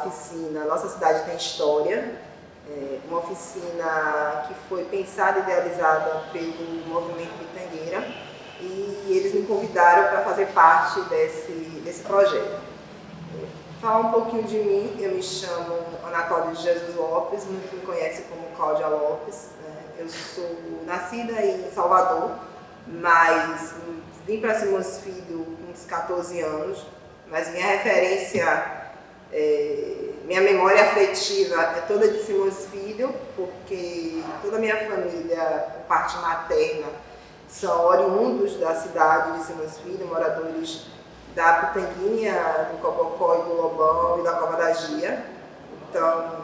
oficina Nossa Cidade Tem História, uma oficina que foi pensada e idealizada pelo Movimento Pitangueira, e eles me convidaram para fazer parte desse projeto. Falar um pouquinho de mim, eu me chamo Ana Cláudia de Jesus Lopes, muitos me conhecem como Cláudia Lopes, né? Eu sou nascida em Salvador, mas vim para Simões Filho com uns 14 anos, mas minha referência, minha memória afetiva é toda de Simões Filho, porque toda a minha família, por parte materna, são oriundos da cidade de Simões Filho, moradores da Pitanguinha, do Cobocó e do Lobão e da Cova da Gia. Então,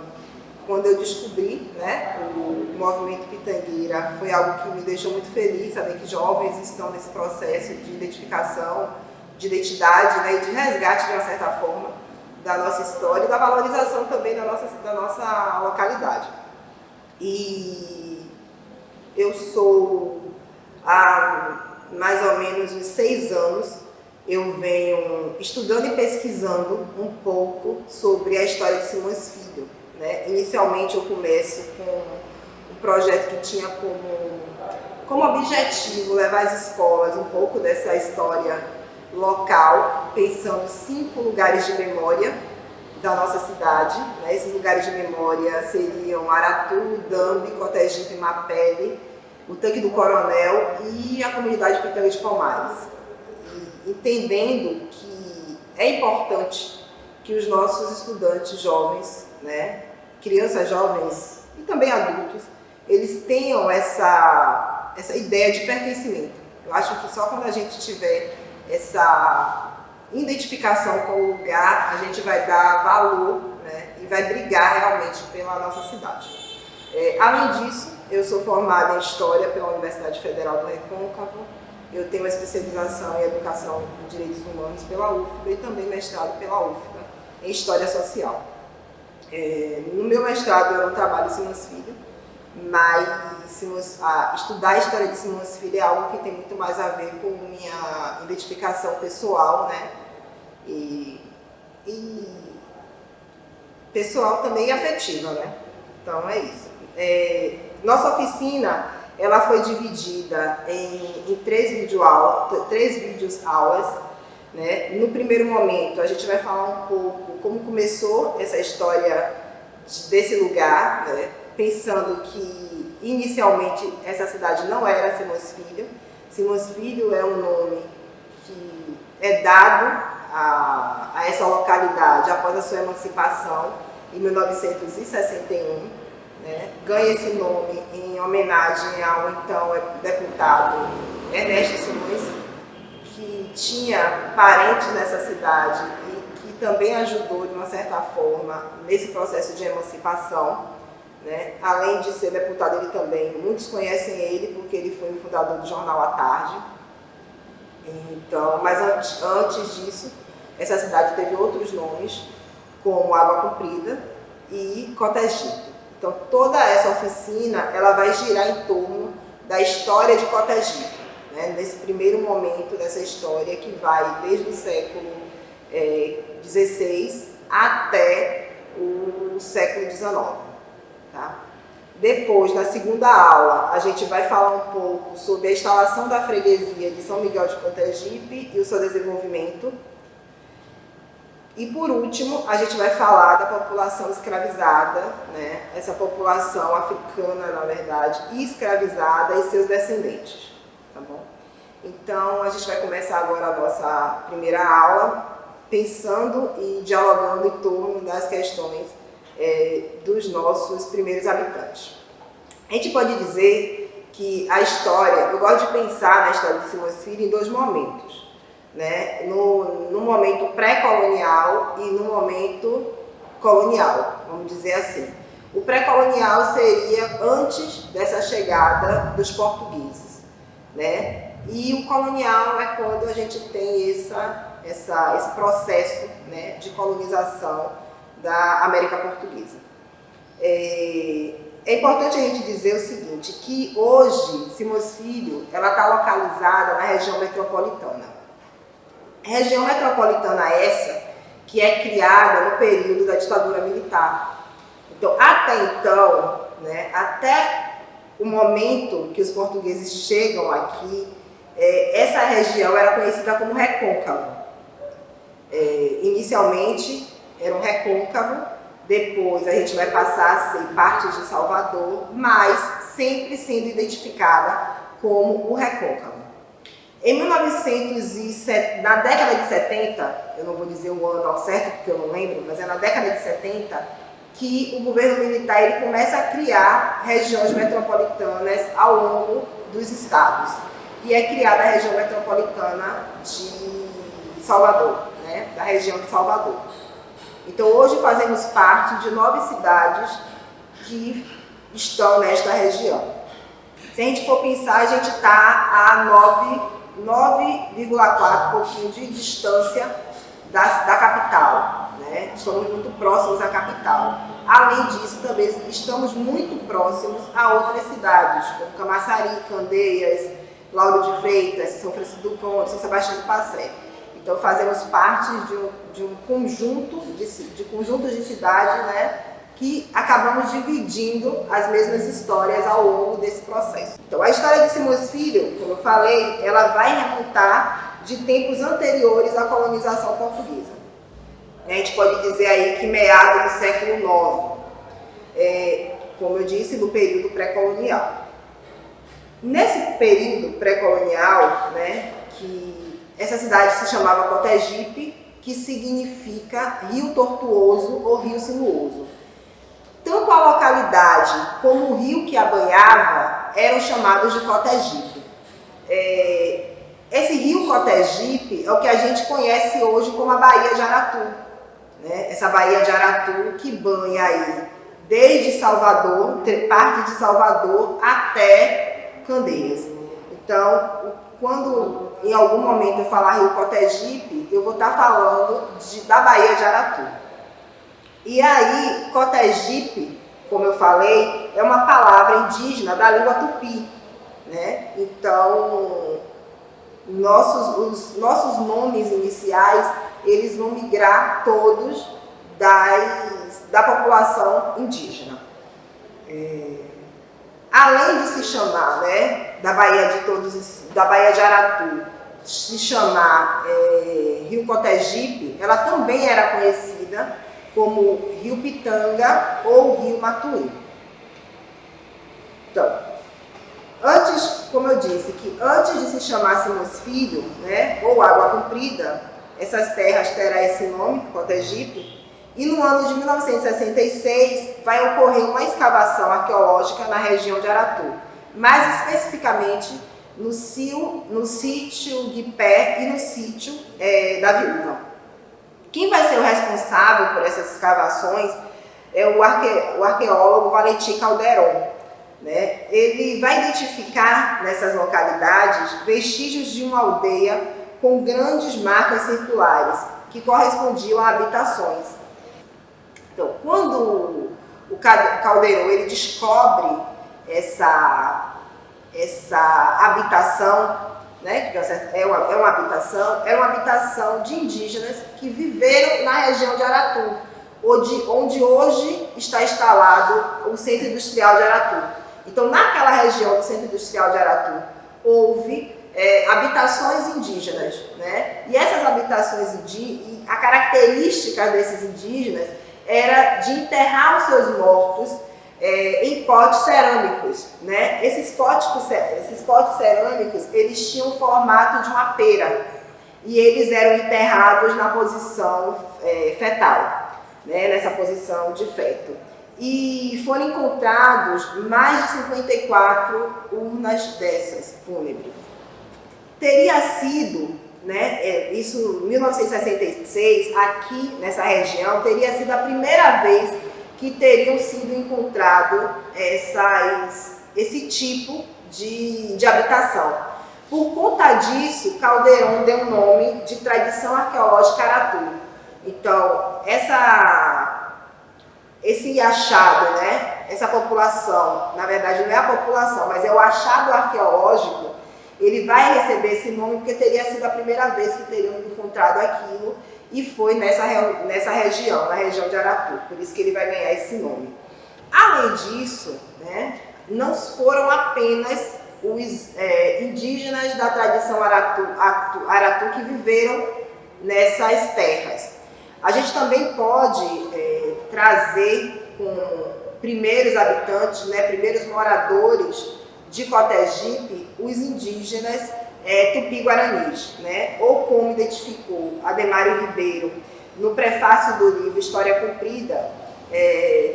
quando eu descobri, né, o movimento Pitangueira, foi algo que me deixou muito feliz, saber que jovens estão nesse processo de identificação, de identidade, né, e de resgate, de uma certa forma, da nossa história e da valorização também da nossa localidade. E eu sou, há mais ou menos uns 6 anos, eu venho estudando e pesquisando um pouco sobre a história de Simões Filho, né? Inicialmente eu começo com um projeto que tinha como objetivo levar às escolas um pouco dessa história local, pensando 5 lugares de memória da nossa cidade, né? Esses lugares de memória seriam Aratu, Dambi, Cotegipe, Mapele, o Tanque do Coronel e a comunidade Pitanga de Palmares. Entendendo que é importante que os nossos estudantes jovens, né, crianças jovens e também adultos, eles tenham essa ideia de pertencimento. Eu acho que só quando a gente tiver essa identificação com o lugar, a gente vai dar valor, né, e vai brigar realmente pela nossa cidade. Além disso, eu sou formada em História pela Universidade Federal do Recôncavo. Eu tenho uma especialização em Educação em Direitos Humanos pela UFBA e também mestrado pela UFBA em História Social. No meu mestrado eu não trabalho em Simões Filho, mas estudar a história de Simões Filho é algo que tem muito mais a ver com minha identificação pessoal, né? E pessoal também afetiva, né? Então é isso. Nossa oficina, ela foi dividida em 3 vídeos aulas, né? No primeiro momento, a gente vai falar um pouco como começou essa história desse lugar, né? Pensando que inicialmente essa cidade não era Simões Filho. Simões Filho é um nome que é dado a essa localidade após a sua emancipação em 1961. Né? Ganha esse nome em homenagem ao então deputado Ernesto Simões, que tinha parentes nessa cidade e que também ajudou de uma certa forma nesse processo de emancipação. Né? Além de ser deputado, ele também, muitos conhecem ele porque ele foi o fundador do jornal A Tarde. Então, mas antes disso, essa cidade teve outros nomes, como Água Comprida e Cotegipe. Então, toda essa oficina, ela vai girar em torno da história de Cotegipe, né? Nesse primeiro momento dessa história que vai desde o século XVI até o século XIX. Tá? Depois, na segunda aula, a gente vai falar um pouco sobre a instalação da freguesia de São Miguel de Cotegipe e o seu desenvolvimento. E por último, a gente vai falar da população escravizada, né? Essa população africana, na verdade, escravizada e seus descendentes. Tá bom? Então, a gente vai começar agora a nossa primeira aula, pensando e dialogando em torno das questões dos nossos primeiros habitantes. A gente pode dizer que a história, eu gosto de pensar na história de Simões Filho em 2 momentos. Né? No momento pré-colonial e no momento colonial, vamos dizer assim. O pré-colonial seria antes dessa chegada dos portugueses, né? E o colonial é quando a gente tem esse processo, né, de colonização da América Portuguesa. É importante a gente dizer o seguinte, que hoje Simões Filho está localizada na região metropolitana. Região metropolitana essa que é criada no período da ditadura militar. Então, né, até o momento que os portugueses chegam aqui, essa região era conhecida como Recôncavo. Inicialmente era um recôncavo, depois a gente vai passar a ser parte de Salvador, mas sempre sendo identificada como o Recôncavo. Na década de 70, eu não vou dizer o ano ao certo porque eu não lembro, mas é na década de 70 que o governo militar ele começa a criar regiões metropolitanas ao longo dos estados. E é criada a região metropolitana de Salvador, né? Da região de Salvador. Então hoje fazemos parte de 9 cidades que estão nesta região. Se a gente for pensar, a gente está a 9,4 pouquinho de distância da capital, né? Estamos muito próximos à capital. Além disso, também estamos muito próximos a outras cidades, como Camaçari, Candeias, Lauro de Freitas, São Francisco do Conde, São Sebastião do Passé. Então fazemos parte de um conjunto de cidades, né, que acabamos dividindo as mesmas histórias ao longo desse processo. Então a história de Simões Filho, como eu falei, ela vai remontar de tempos anteriores à colonização portuguesa. A gente pode dizer aí que meados do século IX, como eu disse, no período pré-colonial. Nesse período pré-colonial, né, que essa cidade se chamava Cotegipe, que significa Rio Tortuoso ou Rio Sinuoso. Tanto a localidade como o rio que a banhava eram chamados de Cotegipe. Esse rio Cotegipe é o que a gente conhece hoje como a Baía de Aratu, né? Essa Baía de Aratu que banha aí desde Salvador, parte de Salvador até Candeias. Então, quando em algum momento eu falar Rio Cotegipe, eu vou estar falando da Baía de Aratu. E aí, Cotegipe, como eu falei, é uma palavra indígena da língua tupi, né? Então, os nossos nomes iniciais, eles vão migrar todos da população indígena. Além de se chamar, né, da Baía de Aratu, se chamar Rio Cotegipe, ela também era conhecida como Rio Pitanga ou Rio Matuí. Então, como eu disse, que antes de se chamar Simões Filho, né, ou Água Comprida, essas terras terão esse nome, Cotegipe, e no ano de 1966 vai ocorrer uma escavação arqueológica na região de Aratu, mais especificamente no sítio Guipé e no sítio da Viúva. Quem vai ser o responsável por essas escavações é o arqueólogo Valentim Calderon, né? Ele vai identificar nessas localidades vestígios de uma aldeia com grandes marcas circulares que correspondiam a habitações. Então, quando o Calderon ele descobre essa habitação, né, era uma habitação de indígenas que viveram na região de Aratu, onde hoje está instalado o Centro Industrial de Aratu. Então, naquela região do Centro Industrial de Aratu, houve habitações indígenas, né? E essas habitações indígenas, a característica desses indígenas era de enterrar os seus mortos em potes cerâmicos, né? Esses potes cerâmicos, eles tinham o formato de uma pera e eles eram enterrados na posição fetal, né? Nessa posição de feto. E foram encontrados mais de 54 urnas dessas fúnebres. Teria sido, né, isso em 1966, aqui nessa região, teria sido a primeira vez que teriam sido encontrado esse tipo de habitação. Por conta disso, Calderon deu o nome de tradição arqueológica Aratu. Então, esse achado, né, essa população, na verdade não é a população, mas é o achado arqueológico, ele vai receber esse nome porque teria sido a primeira vez que teriam encontrado aquilo, e foi nessa região, na região de Aratu, por isso que ele vai ganhar esse nome. Além disso, né, não foram apenas os indígenas da tradição Aratu que viveram nessas terras. A gente também pode trazer como primeiros habitantes, né, primeiros moradores de Cotegipe, os indígenas tupi-guaranis, né? Ou como identificou Ademário Ribeiro no prefácio do livro História Cumprida,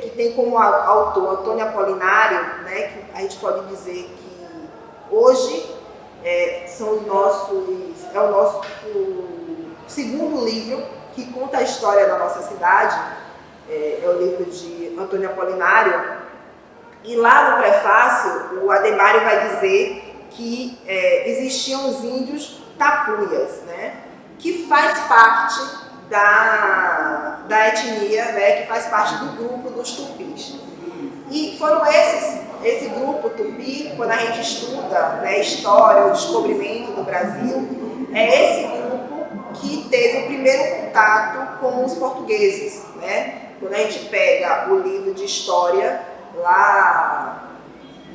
que tem como autor Antônio Apolinário, né, que a gente pode dizer que hoje é o nosso segundo livro que conta a história da nossa cidade, é o livro de Antônio Apolinário, e lá no prefácio o Ademário vai dizer que existiam os índios tapuias, né, que faz parte da etnia, né, que faz parte do grupo dos tupis. E foram esse grupo tupi, quando a gente estuda, né, história, o descobrimento do Brasil, é esse grupo que teve o primeiro contato com os portugueses, né? Quando a gente pega o livro de história lá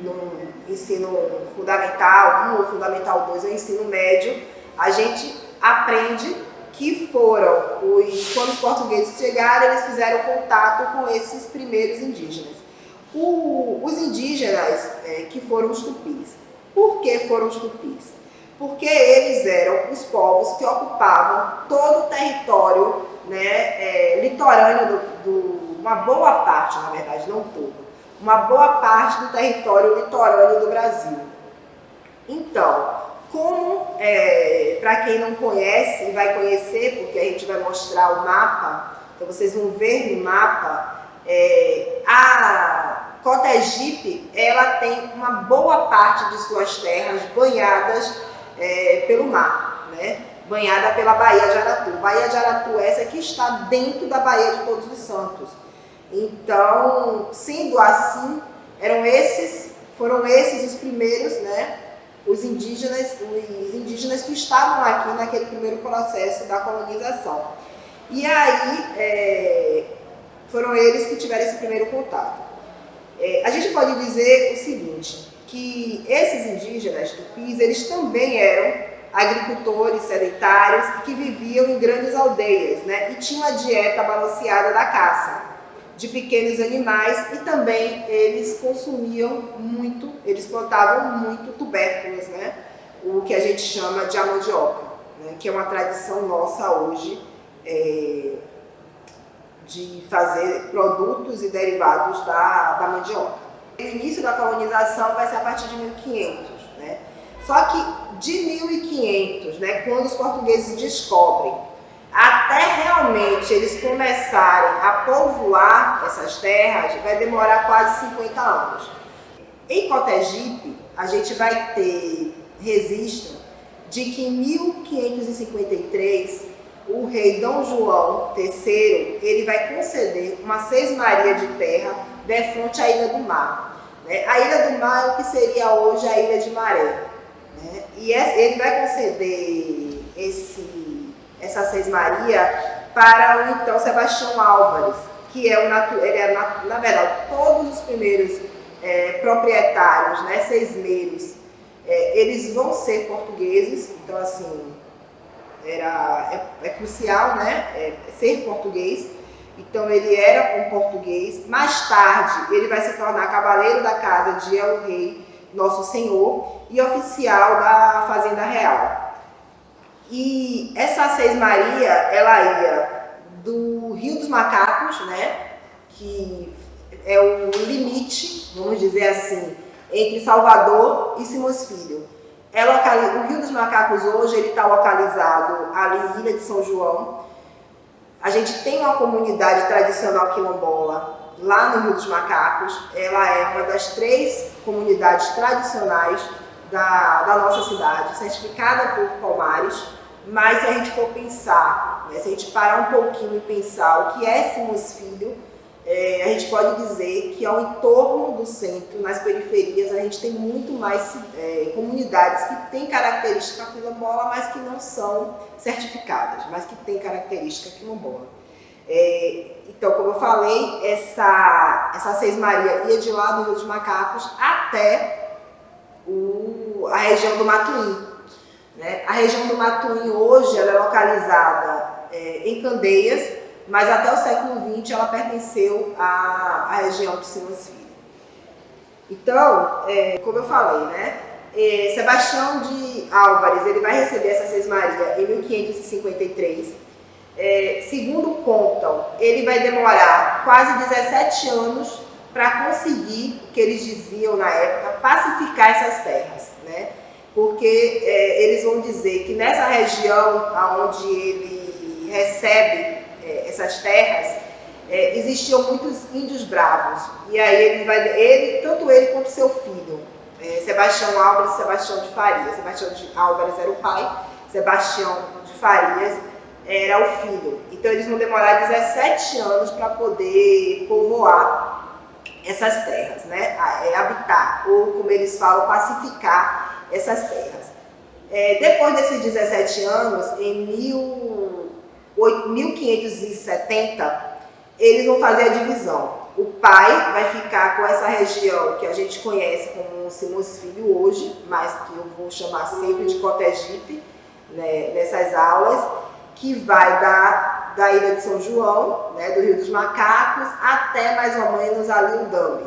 no ensino fundamental 1 ou fundamental 2, o ensino médio, a gente aprende que quando os portugueses chegaram, eles fizeram contato com esses primeiros indígenas. Os indígenas que foram os tupis. Por que foram os tupis? Porque eles eram os povos que ocupavam todo o território, né, litorâneo uma boa parte, na verdade, não todo, uma boa parte do território litorâneo do Brasil. Então, para quem não conhece, vai conhecer, porque a gente vai mostrar o mapa, então vocês vão ver no mapa, a Cotegipe, ela tem uma boa parte de suas terras banhadas pelo mar, né? Banhada pela Baía de Aratu. Baía de Aratu essa que está dentro da Baía de Todos os Santos. Então, sendo assim, foram esses os primeiros, né, os indígenas que estavam aqui naquele primeiro processo da colonização. E aí, foram eles que tiveram esse primeiro contato. A gente pode dizer o seguinte, que esses indígenas tupis, eles também eram agricultores sedentários que viviam em grandes aldeias, né, e tinham a dieta balanceada da caça de pequenos animais, e também eles eles plantavam muito tubérculos, né, o que a gente chama de amandioca, né, que é uma tradição nossa hoje de fazer produtos e derivados da mandioca. O início da colonização vai ser a partir de 1500, né? Só que de 1500, né, quando os portugueses descobrem, até realmente eles começarem a povoar essas terras, vai demorar quase 50 anos. Em Cotegipe, a gente vai ter registro de que em 1553, o rei Dom João III, ele vai conceder uma sesmaria de terra defronte à Ilha do Mar. Né? A Ilha do Mar é o que seria hoje a Ilha de Maré. Né? E ele vai conceder essa sesmaria para o então Sebastião Álvares, que na verdade, todos os primeiros proprietários, né, sesmeiros, eles vão ser portugueses, então assim, é crucial, né, ser português. Então ele era um português. Mais tarde ele vai se tornar cavaleiro da casa de El-Rei, Nosso Senhor, e oficial da Fazenda Real. E essa sesmaria, ela ia do Rio dos Macacos, né, que é o limite, vamos dizer assim, entre Salvador e Simões Filho. O Rio dos Macacos hoje ele está localizado ali em Ilha de São João. A gente tem uma comunidade tradicional quilombola lá no Rio dos Macacos. Ela é uma das 3 comunidades tradicionais da nossa cidade, certificada por Palmares. Mas se a gente for pensar, né, se a gente parar um pouquinho e pensar o que é Simões Filho, a gente pode dizer que ao entorno do centro, nas periferias, a gente tem muito mais comunidades que têm característica quilombola, mas que não são certificadas, mas que têm característica quilombola. Então, como eu falei, essa Seis Maria ia de lá do Rio dos Macacos até a região do Matuim. Né? A região do Matuim hoje ela é localizada em Candeias, mas até o século XX ela pertenceu à região de Simões Filho. Então, como eu falei, né? Sebastião de Álvares ele vai receber essa Seis Maria em 1553. Segundo contam, ele vai demorar quase 17 anos para conseguir, o que eles diziam na época, pacificar essas terras, né? Porque eles vão dizer que nessa região onde ele recebe essas terras, existiam muitos índios bravos. E aí tanto ele quanto seu filho, Sebastião Álvares e Sebastião de Farias. Sebastião de Álvares era o pai, Sebastião de Farias era o filho. Então eles vão demorar 17 anos para poder povoar essas terras, né? Habitar, ou como eles falam, pacificar essas terras. Depois desses 17 anos, em 1570, eles vão fazer a divisão. O pai vai ficar com essa região que a gente conhece como Simões Filho hoje, mas que eu vou chamar sempre de Cotegipe, né, nessas aulas, que vai da ilha de São João, né, do Rio dos Macacos, até mais ou menos ali o Dambe.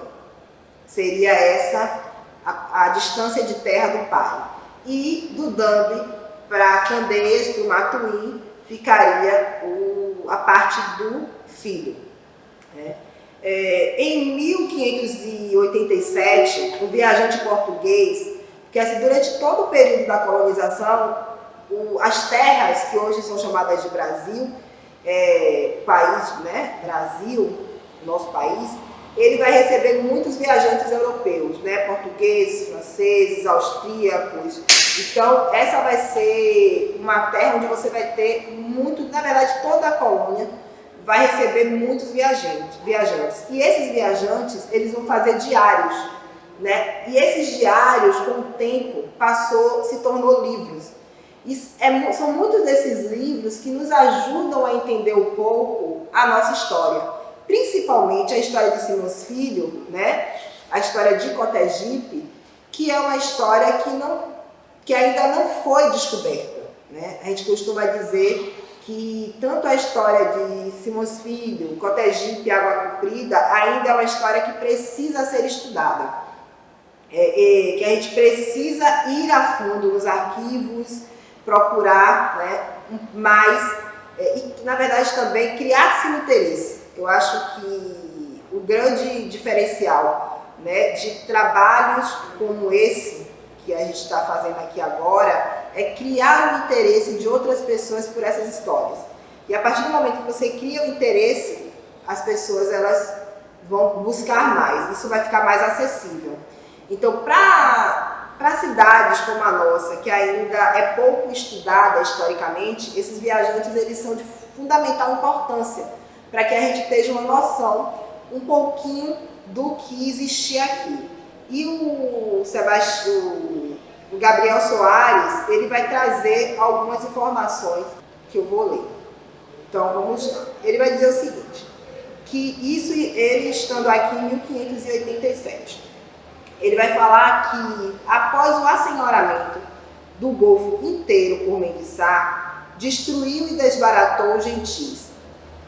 Seria essa a distância de terra do pai. E do Dambe para Candeias, para o Matuim, ficaria a parte do filho. Né? Em 1587, um viajante português, que assim, durante todo o período da colonização, as terras que hoje são chamadas de Brasil, país, né, Brasil, nosso país, ele vai receber muitos viajantes europeus, né, portugueses, franceses, austríacos. Então, essa vai ser uma terra onde você vai ter na verdade, toda a colônia vai receber muitos viajantes. E esses viajantes, eles vão fazer diários, né? E esses diários, com o tempo, se tornou livros. São muitos desses livros que nos ajudam a entender um pouco a nossa história, principalmente a história de Simões Filho, né? A história de Cotegipe, que é uma história que ainda não foi descoberta, né? A gente costuma dizer que tanto a história de Simões Filho, Cotegipe e Água Comprida ainda é uma história que precisa ser estudada, que a gente precisa ir a fundo nos arquivos, procurar, né, mais, e na verdade também criar-se um interesse. Eu acho que o grande diferencial, né, de trabalhos como esse que a gente está fazendo aqui agora é criar o interesse de outras pessoas por essas histórias. E a partir do momento que você cria o interesse, as pessoas elas vão buscar mais, isso vai ficar mais acessível. Então, para cidades como a nossa, que ainda é pouco estudada historicamente, esses viajantes eles são de fundamental importância para que a gente tenha uma noção um pouquinho do que existia aqui. E o Gabriel Soares, ele vai trazer algumas informações que eu vou ler. Então, vamos lá. Ele vai dizer o seguinte, que isso ele estando aqui em 1587. Ele vai falar que, após o assenhoramento do Golfo inteiro por Menguiçá, destruiu e desbaratou os gentis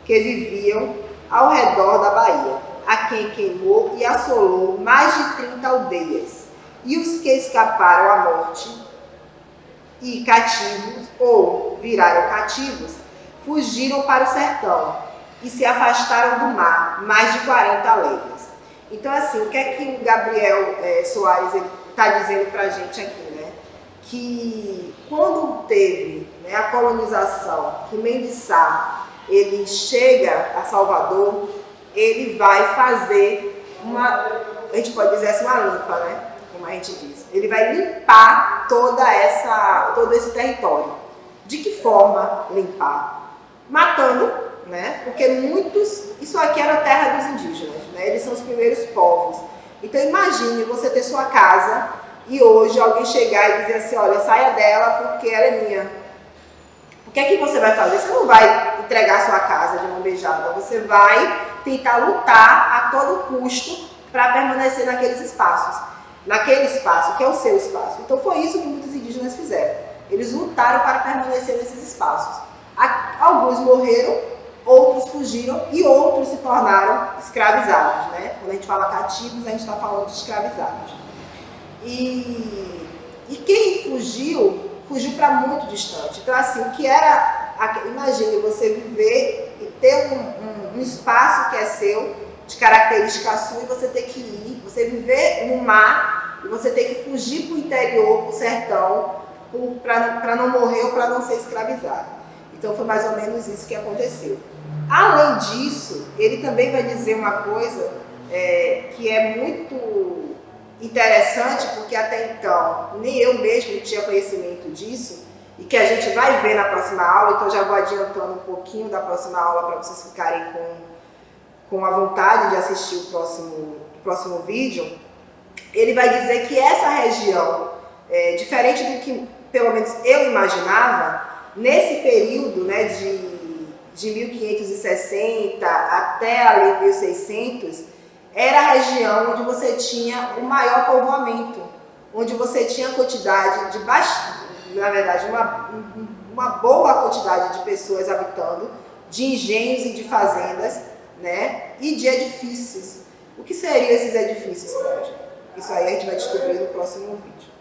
que viviam ao redor da Bahia, a quem queimou e assolou mais de 30 aldeias, e os que escaparam à morte e cativos, ou viraram cativos, fugiram para o sertão e se afastaram do mar mais de 40 léguas. Então, assim, o que é que o Gabriel Soares está dizendo para a gente aqui, né? Que quando teve, né, a colonização, que Menguiçá, ele chega a Salvador, ele vai fazer a gente pode dizer assim, uma limpa, né? Como a gente diz. Ele vai limpar todo esse território. De que forma limpar? Matando né? Porque isso aqui era a terra dos indígenas, né? Eles são os primeiros povos. Então imagine você ter sua casa e hoje alguém chegar e dizer assim, olha, saia dela porque ela é minha. O que é que você vai fazer? Você não vai entregar sua casa de mão beijada, você vai tentar lutar a todo custo para permanecer naqueles espaços. Naquele espaço, que é o seu espaço. Então foi isso que muitos indígenas fizeram. Eles lutaram para permanecer nesses espaços. Alguns morreram, outros fugiram e outros se tornaram escravizados, né? Quando a gente fala cativos, a gente está falando de escravizados. E quem fugiu para muito distante. Então, assim, o que era... Imagine você viver e ter um espaço que é seu, de característica sua, e você ter que ir, você viver no mar, e você ter que fugir para o interior, para o sertão, para não morrer ou para não ser escravizado. Então foi mais ou menos isso que aconteceu. Além disso, ele também vai dizer uma coisa que é muito interessante, porque até então nem eu mesmo tinha conhecimento disso, e que a gente vai ver na próxima aula, então já vou adiantando um pouquinho da próxima aula para vocês ficarem com a vontade de assistir o próximo vídeo. Ele vai dizer que essa região, diferente do que pelo menos eu imaginava, nesse período, né, de 1560 até ali 1600, era a região onde você tinha o maior povoamento, onde você tinha quantidade na verdade, uma boa quantidade de pessoas habitando, de engenhos e de fazendas, né, e de edifícios. O que seriam esses edifícios, Cláudia? Isso aí a gente vai descobrir no próximo vídeo.